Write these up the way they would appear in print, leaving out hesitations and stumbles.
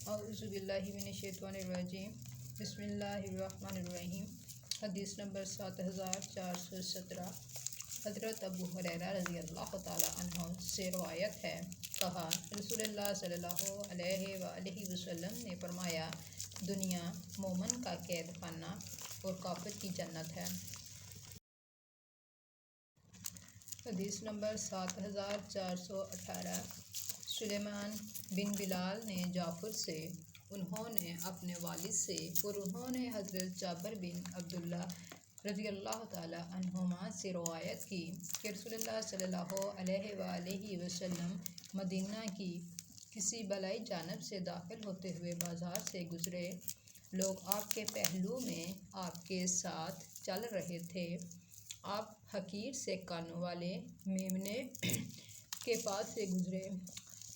اعوذ باللہ من الشیطان الرجیم بسم اللہ الرحمن الرحیم۔ حدیث نمبر 7417۔ حضرت ابو ہریرہ رضی اللہ تعالیٰ عنہ سے روایت ہے، کہا رسول اللہ صلی اللہ علیہ وآلہ وسلم نے فرمایا، دنیا مومن کا قید خانہ اور کافر کی جنت ہے۔ حدیث نمبر 7418۔ سلیمان بن بلال نے جعفر سے، انہوں نے اپنے والد سے اور انہوں نے حضرت جابر بن عبداللہ رضی اللہ تعالیٰ عنہما سے روایت کی کہ رسول اللہ صلی اللہ علیہ وآلہ وسلم مدینہ کی کسی بالائی جانب سے داخل ہوتے ہوئے بازار سے گزرے۔ لوگ آپ کے پہلو میں آپ کے ساتھ چل رہے تھے۔ آپ حقیر سے کانوں والے میمنے کے پاس سے گزرے۔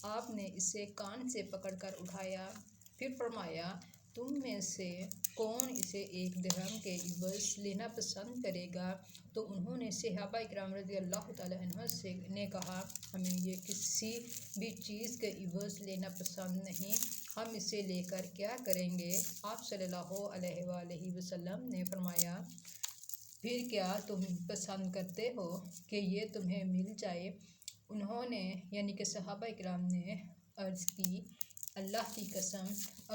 آپ نے اسے کان سے پکڑ کر اٹھایا، پھر فرمایا، تم میں سے کون اسے 1 درہم کے عوض لینا پسند کرے گا؟ تو انہوں نے صحابہ اکرام رضی اللہ تعالیٰ عنہ نے کہا، ہمیں یہ کسی بھی چیز کے عوض لینا پسند نہیں، ہم اسے لے کر کیا کریں گے؟ آپ صلی اللہ علیہ وآلہ وسلم نے فرمایا، پھر کیا تم پسند کرتے ہو کہ یہ تمہیں مل جائے؟ انہوں نے یعنی کہ صحابہ اکرام نے عرض کی، اللہ کی قسم،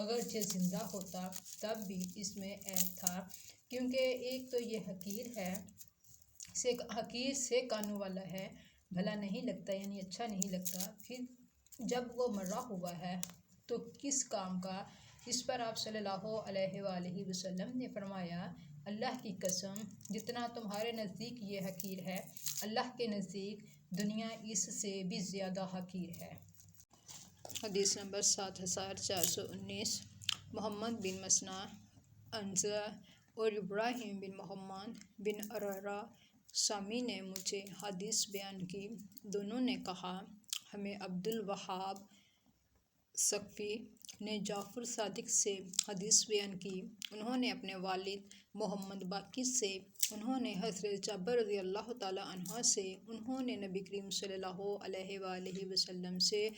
اگرچہ زندہ ہوتا تب بھی اس میں عیب تھا، کیونکہ ایک تو یہ حقیر سے کانوں والا ہے، بھلا نہیں لگتا یعنی اچھا نہیں لگتا، پھر جب وہ مرا ہوا ہے تو کس کام کا؟ اس پر آپ صلی اللہ علیہ وآلہ وسلم نے فرمایا، اللہ کی قسم، جتنا تمہارے نزدیک یہ حقیر ہے، اللہ کے نزدیک دنیا اس سے بھی زیادہ حقیر ہے۔ حدیث نمبر 7419۔ محمد بن مثنیٰ عنزہ اور ابراہیم بن محمد بن عرارہ سامی نے مجھے حدیث بیان کی۔ دونوں نے کہا، ہمیں عبدالوہاب ثقفی نے جعفر صادق سے حدیث بیان کی، انہوں نے اپنے والد محمد باقر سے، انہوں نے حضرت جابر رضی اللہ تعالیٰ عنہ سے، انہوں نے نبی کریم صلی اللہ علیہ وآلہ وسلم سے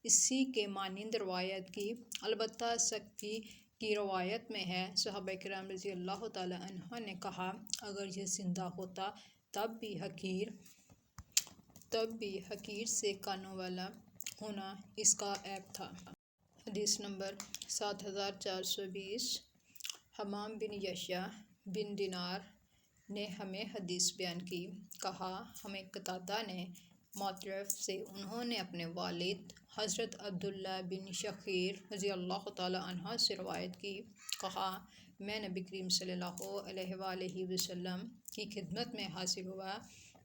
اسی کے مانند روایت کی۔ البتہ ثقفی کی روایت میں ہے، صحابہ کرام رضی اللہ تعالیٰ عنہ نے کہا، اگر یہ زندہ ہوتا تب بھی حقیر سے کانوں والا ہونا اس کا عیب تھا۔ حدیث نمبر 7420۔ حمام بن یحییٰ بن دینار نے ہمیں حدیث بیان کی، کہا، ہمیں قتادہ نے معترف سے، انہوں نے اپنے والد حضرت عبداللہ بن شخیر رضی اللہ تعالیٰ عنہ سے روایت کی، کہا، میں نبی کریم صلی اللہ علیہ وآلہ وسلم کی خدمت میں حاضر ہوا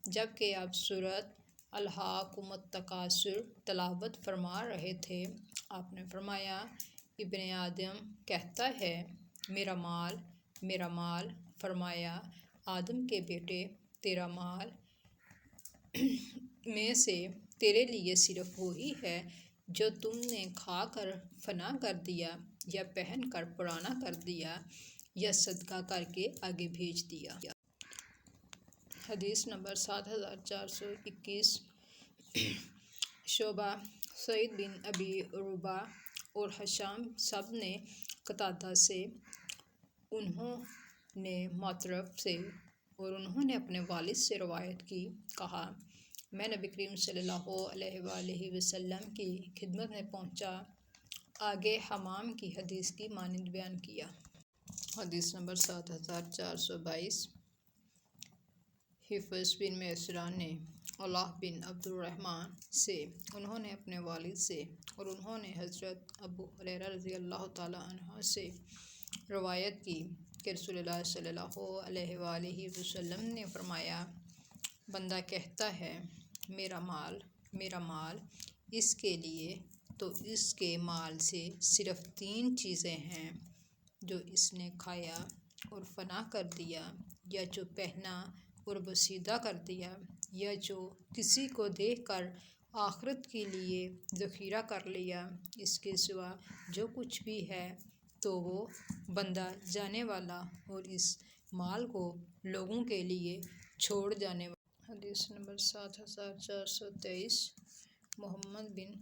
جب کہ آپ سورۃ الہاکم التکاثر تلاوت فرما رہے تھے۔ آپ نے فرمایا، ابن آدم کہتا ہے، میرا مال، میرا مال۔ فرمایا، آدم کے بیٹے، تیرا مال میں سے تیرے لیے صرف وہی ہے جو تم نے کھا کر فنا کر دیا، یا پہن کر پرانا کر دیا، یا صدقہ کر کے آگے بھیج دیا۔ حدیث نمبر 7421۔ شعبہ، سعید بن ابی عروبہ اور ہشام سب نے قتادہ سے، انہوں نے معترف سے اور انہوں نے اپنے والد سے روایت کی، کہا، میں نبی کریم صلی اللہ علیہ وآلہ وسلم کی خدمت میں پہنچا، آگے حمام کی حدیث کی مانند بیان کیا۔ حدیث نمبر 7422۔ حفص بن میسرہ نے علاء بن عبد الرحمن سے، انہوں نے اپنے والد سے اور انہوں نے حضرت ابو ہریرہ رضی اللہ تعالیٰ عنہ سے روایت کی کہ رسول اللہ صلی اللہ علیہ وآلہ وسلم نے فرمایا، بندہ کہتا ہے، میرا مال، میرا مال، اس کے لیے تو اس کے مال سے صرف 3 چیزیں ہیں، جو اس نے کھایا اور فنا کر دیا، یا جو پہنا اور بسیدہ کر دیا، یا جو کسی کو دے کر آخرت کے لیے ذخیرہ کر لیا، اس کے سوا جو کچھ بھی ہے تو وہ بندہ جانے والا اور اس مال کو لوگوں کے لیے چھوڑ جانے والا۔ حدیث نمبر 7423۔ محمد بن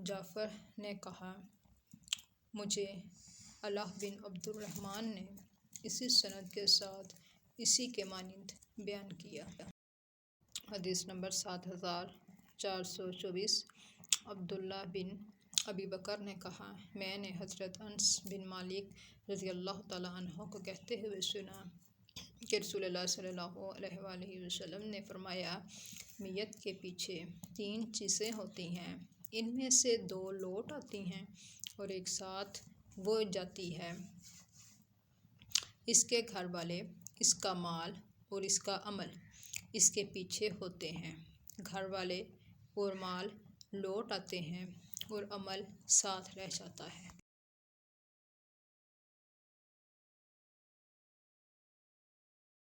جعفر نے کہا، مجھے علاء بن عبد الرحمن نے اسی سند کے ساتھ اسی کے مانند بیان کیا۔ حدیث نمبر 7424۔ عبداللہ بن ابی بکر نے کہا، میں نے حضرت انس بن مالک رضی اللہ تعالیٰ عنہ کو کہتے ہوئے سنا کہ رسول اللہ صلی اللہ علیہ وآلہ وسلم نے فرمایا، میت کے پیچھے 3 چیزیں ہوتی ہیں، ان میں سے 2 لوٹ آتی ہیں اور ایک ساتھ وہ جاتی ہے۔ اس کے گھر والے، اس کا مال اور اس کا عمل اس کے پیچھے ہوتے ہیں۔ گھر والے اور مال لوٹ آتے ہیں اور عمل ساتھ رہ جاتا ہے۔